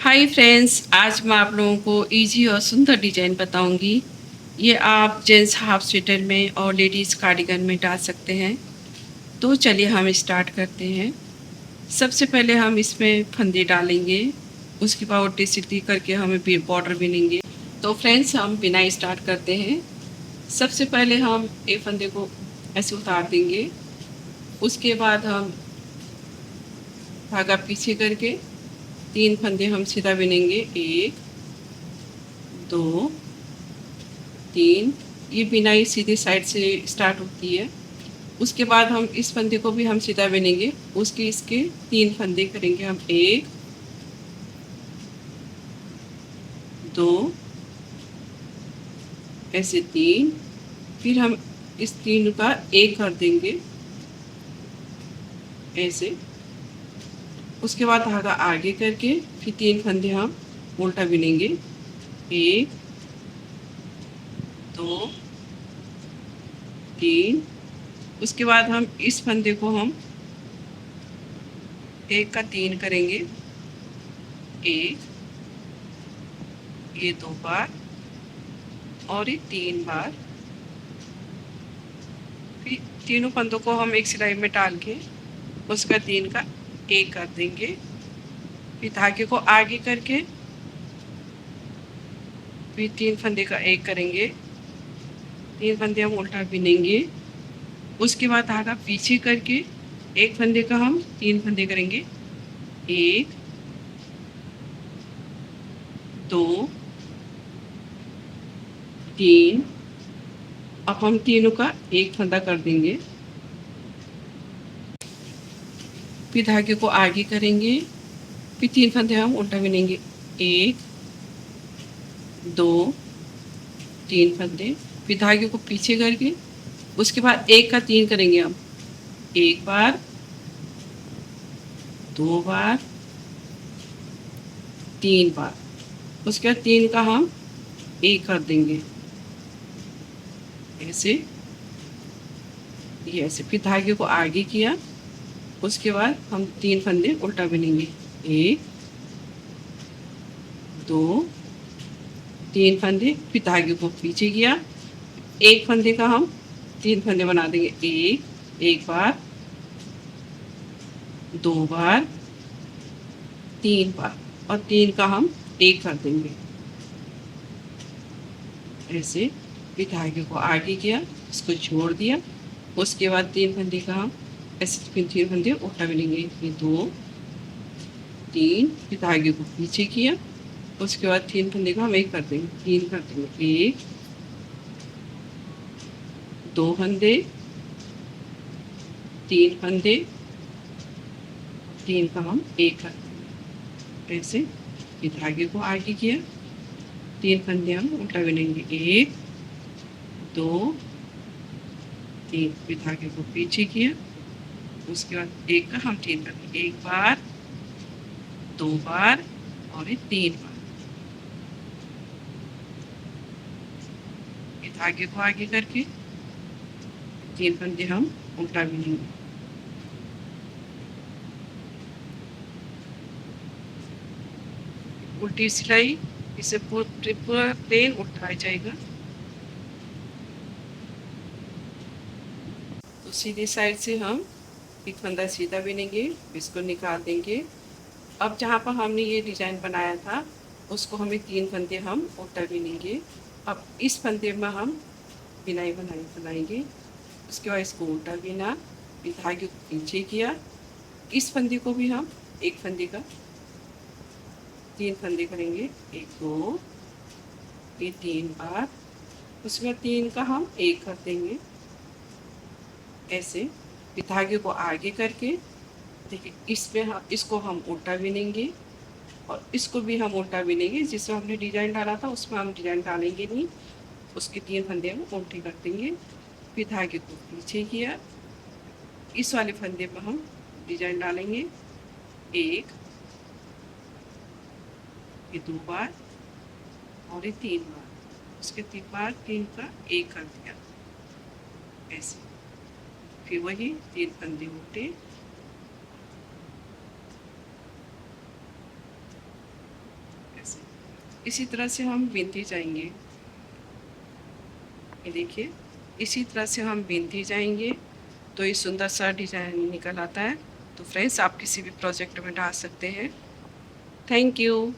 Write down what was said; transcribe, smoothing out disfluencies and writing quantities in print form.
Hi friends, आज मैं आप लोगों को इजी और सुंदर डिजाइन बताऊंगी। ये आप जेंट्स हाफ स्वेटर में और लेडीज़ कार्डिगन में डाल सकते हैं। तो चलिए हम स्टार्ट करते हैं। सबसे पहले हम इसमें फंदे डालेंगे, उसके बाद उल्टी सीधी करके हमें बॉर्डर बिनेंगे। तो फ्रेंड्स, हम बिनाई स्टार्ट करते हैं। सबसे पहले हम एक फंदे को ऐसे उतार देंगे। उसके बाद हम धागा पीछे करके 3 फंदे हम सीधा बिनेंगे। 1 2 3। ये बिनाई सीधी साइड से स्टार्ट होती है। उसके बाद हम इस फंदे को भी हम सीधा बिनेंगे। उसके इसके 3 फंदे करेंगे हम। 1 2 ऐसे 3। फिर हम इस 3 का एक कर देंगे ऐसे। उसके बाद धागा आगे करके फिर 3 फंदे हम उल्टा बिनेंगे। 1 2 3। उसके बाद हम इस फंदे को हम 1 का 3 करेंगे। 1, ये 2 बार और ये 3 बार। फिर तीनों फंदों को हम एक सिलाई में डाल के उसका 3 का एक कर देंगे। फिर धागे को आगे करके फिर 3 फंदे का एक करेंगे। 3 फंदे हम उल्टा बिनेंगे। उसके बाद धागा पीछे करके एक फंदे का हम 3 फंदे करेंगे। 1 2 3। अब हम तीनों का एक फंदा कर देंगे। फिर धागे को आगे करेंगे। फिर 3 फंदे हम उल्टा बिनेंगे। 1 2 3 फंदे। फिर धागे को पीछे करके उसके बाद 1 का 3 करेंगे हम। 1 बार 2 बार 3 बार। उसके बाद 3 का हम एक कर देंगे ऐसे। ये ऐसे। फिर धागे को आगे किया। उसके बाद हम 3 फंदे उल्टा बिनेंगे। 1 2 3 फंदे। फिर धागे को पीछे किया। एक फंदे का हम 3 फंदे बना देंगे। 1 बार 2 बार 3 बार और 3 का हम एक कर देंगे ऐसे। फिर धागे को आगे किया, इसको छोड़ दिया। उसके बाद 3 फंदे का हम ऐसे फिर 3 फंदे उल्टा बिनेंगे। फिर 2 3। फिर धागे को पीछे किया। उसके बाद 3 फंदे का हम एक कर देंगे। 3 कर देंगे। 1 2 फंदे 3 फंदे 3 का हम एक कर देंगे ऐसे। फिर धागे को आगे किया। 3 फंदे हम उल्टा बिनेंगे। 1 2 3। फिर धागे को पीछे किया। उसके बाद 1 का हम 3 करेंगे। 1 बार 2 बार और 3 बार। फिर धागे को आगे करके 3 फंदे हम उल्टा बिनेंगे। उल्टी सिलाई, इसे पूरा प्लेन उल्टा जाएगा। तो सीधी साइड से हम एक फंदा सीधा बिनेंगे, इसको निकाल देंगे। अब जहाँ पर हमने ये डिजाइन बनाया था उसको हमें 3 फंदे हम उल्टा बिनेंगे। अब इस फंदे में हम बनाएंगे। उसके बाद इसको उल्टा बिना, फिर धागे को पीछे किया। इस फंदे को भी हम एक फंदे का 3 फंदे करेंगे। 1 2 ये 3 बार। उसके बाद 3 का हम एक कर देंगे ऐसे। फिर धागे को आगे करके देखिए इसमें हम इसको हम उल्टा बिनेंगे और इसको भी हम उल्टा बिनेंगे। जिसमें हमने डिजाइन डाला था उसमें हम डिजाइन डालेंगे नहीं, उसके 3 फंदे हम उल्टे कर देंगे। फिर धागे को पीछे किया। इस वाले फंदे पर हम डिजाइन डालेंगे। 1 ये 2 बार और ये 3 बार। उसके 3 बार 3 का एक कर दिया ऐसे। फिर वही 3 फंदे उल्टे इसी तरह से हम बीनते जाएंगे। ये देखिए, इसी तरह से हम बीनते जाएंगे तो ये सुंदर सा डिजाइन निकल आता है। तो फ्रेंड्स, आप किसी भी प्रोजेक्ट में डाल सकते हैं। Thank you.